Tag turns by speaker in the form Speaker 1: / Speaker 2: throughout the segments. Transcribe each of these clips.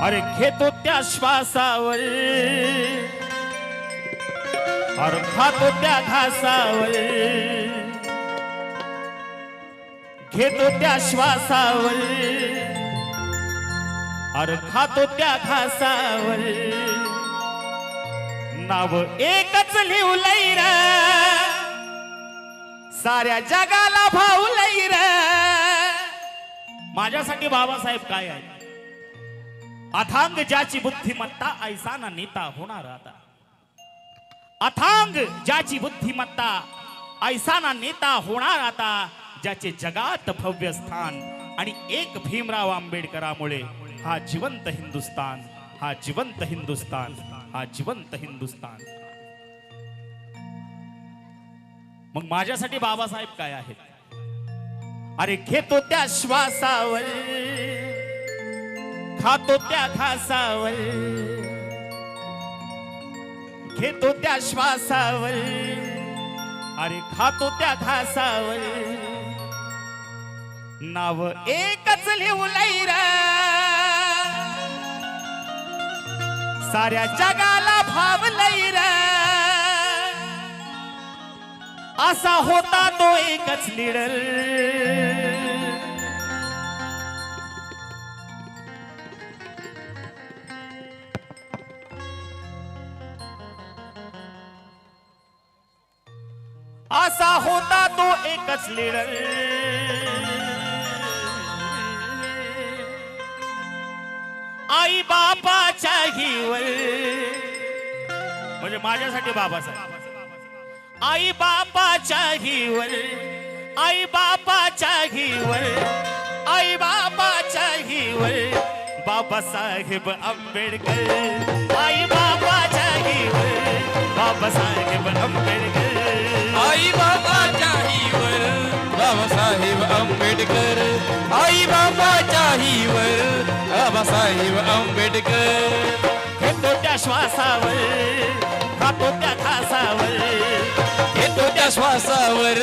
Speaker 1: अरे घेतो त्या श्वासावर, अरे खातो त्या घासावर, घेतो त्या श्वासावर, अरे खातो त्या घासावर, नाव एकच लिहलंय रे, साऱ्या जगाला भावलंय रे. माझ्यासाठी बाबासाहेब काय आहे? अथांग ज्याची बुद्धिमत्ता ऐसा ना नेता होणार आता. अथांग ज्याची बुद्धिमत्ता ऐसा ना नेता होणार आता. ज्याचे जगात भव्य स्थान आणि एक भीमराव आंबेडकरामुळे हा जिवंत हिंदुस्तान, हा जिवंत हिंदुस्तान, हा जिवंत हिंदुस्तान. मग माझ्यासाठी बाबासाहेब काय आहेत? अरे घेतो त्या श्वासावर, खातो त्या घासावर, घेतो त्या श्वासावर, अरे खातो त्या घासावर, नाव एकच लिहलंय रे, साऱ्या जगाला भावलंय रे. असा होता तो एकच लीडर, असा होता तो एकच लीडर. आई बापाच्या हिवर, म्हणजे माझ्यासाठी बाबासाहेब. आई बापाच्या हिवर, आई बापाच्या हिवर, आई बापाच्या हिवर, बाबासाहेब आंबेडकर. आई बापाच्या हिवर, बाबासाहेब आंबेडकर.
Speaker 2: आई बाबाच्या हिवर, बाबासाहेब आंबेडकर. आई बाबाच्या हिवर, बाबासाहेब आंबेडकर.
Speaker 1: घेतो त्या श्वासावर, खातो त्या घासावर,
Speaker 2: घेतो त्या श्वासावर,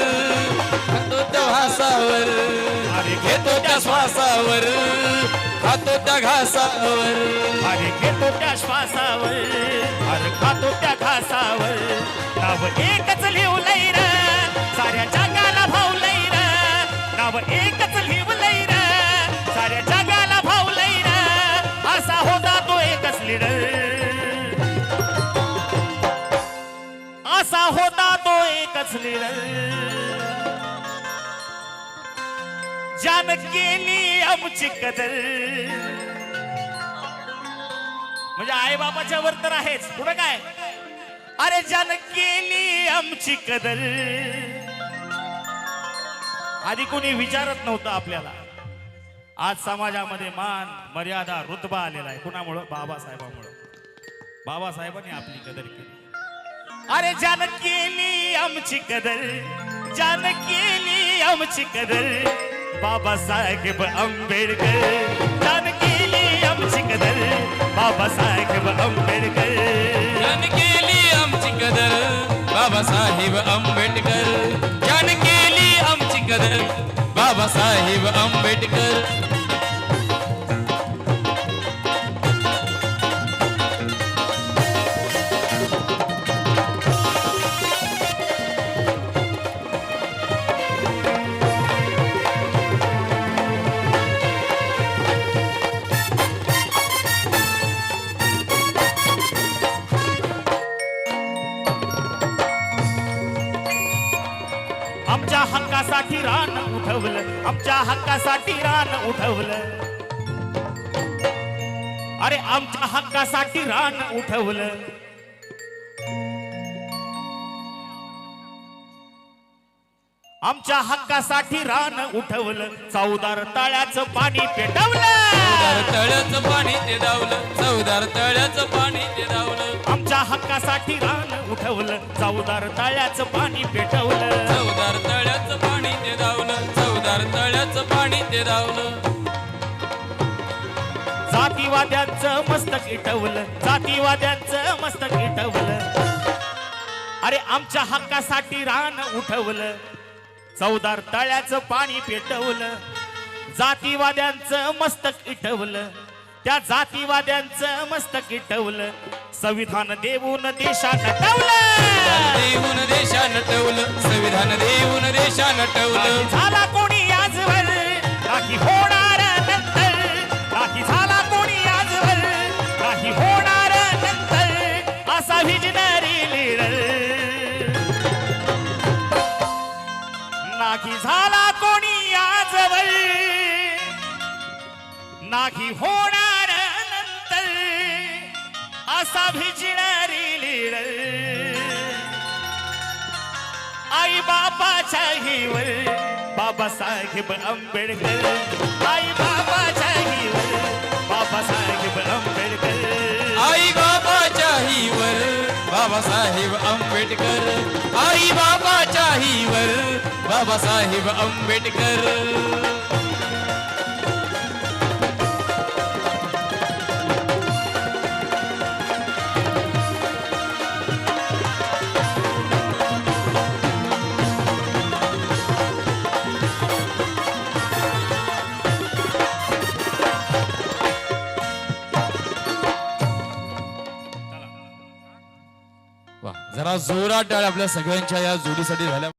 Speaker 2: खातो त्या घासावर,
Speaker 1: अरे
Speaker 2: घेतो त्या श्वासावर, खातो त्या घासावर,
Speaker 1: अरे घेतो त्या श्वासावर, अरे खातो त्या घासावर, नाव एकच लिहलंय रे, साऱ्या जगाला भावलंय रे, नाव एकच लिहलंय रे, साऱ्या जगाला भावलंय रे. असा होता तो एकच लीडर, असा होता तो एकच लीडर. ज्यानं केली आमची कदर, म्हणजे आई बापाच्या वर तर आहेच, पुढे काय? अरे ज्यानं केली आमची कदर. आधी कोणी विचारत नव्हतं आपल्याला. आज समाजामध्ये मान मर्यादा रुतबा आलेला आहे. कुणामुळं? बाबासाहेबांमुळं. बाबासाहेबांनी आपली कदर केली. अरे ज्यानं केली आमची कदर, ज्यानं केली आमची कदर, बाबासाहेब आंबेडकर. ज्यानं केली आमची कदर, बाबासाहेब आंबेडकर.
Speaker 2: ज्यानं केली आमची कदर, बाबासाहेब आंबेडकर. ज्यानं केली आमची कदर, बाबासाहेब आंबेडकर.
Speaker 1: आमच्या हक्कासाठी रान उठवलं, आमच्या हक्कासाठी रान उठवलं. अरे आमच्या हक्कासाठी रान उठवलं. आमच्या हक्कासाठी रान उठवलं. चौदार तळ्याचं पाणी पेटवलं.
Speaker 2: चौदार तळ्याचं पाणी ते धावलं, चौदार तळ्याचं पाणी ते धावलं.
Speaker 1: आमच्या हक्कासाठी रान उठवलं. चौदार तळ्याचं पाणी पेटवलं.
Speaker 2: चौदार तळ्याचं पाणी ते धावलं, चौदार तळ्याचं पाणी ते धावलं.
Speaker 1: जातीवाद्यांचं मस्तक इटवलं, जातीवाद्यांचं मस्तक इटवलं. अरे आमच्या हक्कासाठी रान उठवलं. चौदार तळ्याचं पाणी पेटवलं. जातीवाद्यांचं मस्तक इटवलं. त्या जातीवाद्यांचं मस्तक ठेवलं संविधान देऊन देशानं टवलं
Speaker 2: देऊन देशानं टवलं संविधान देऊन देशानं टवलं
Speaker 1: झाला कोणी आजवर नाही होणार नंतर नाही झाला कोणी आजवर नाही होणार नंतर असा विजनरी लीडर नाही झाला कोणी आजवर नाही होणार नंतर असा विजनरी लीडर आई बापाच्या हिवर बाबासाहेब आंबेडकर आई बाबाच्या हिवर बाबासाहेब आंबेडकर
Speaker 2: आई बाबाच्या हिवर बाबासाहेब आंबेडकर आई बाबाच्या हिवर बाबासाहेब आंबेडकर जरा जोरात टाळ्या आपल्या सगळ्यांच्या या जोडीसाठी झाल्या.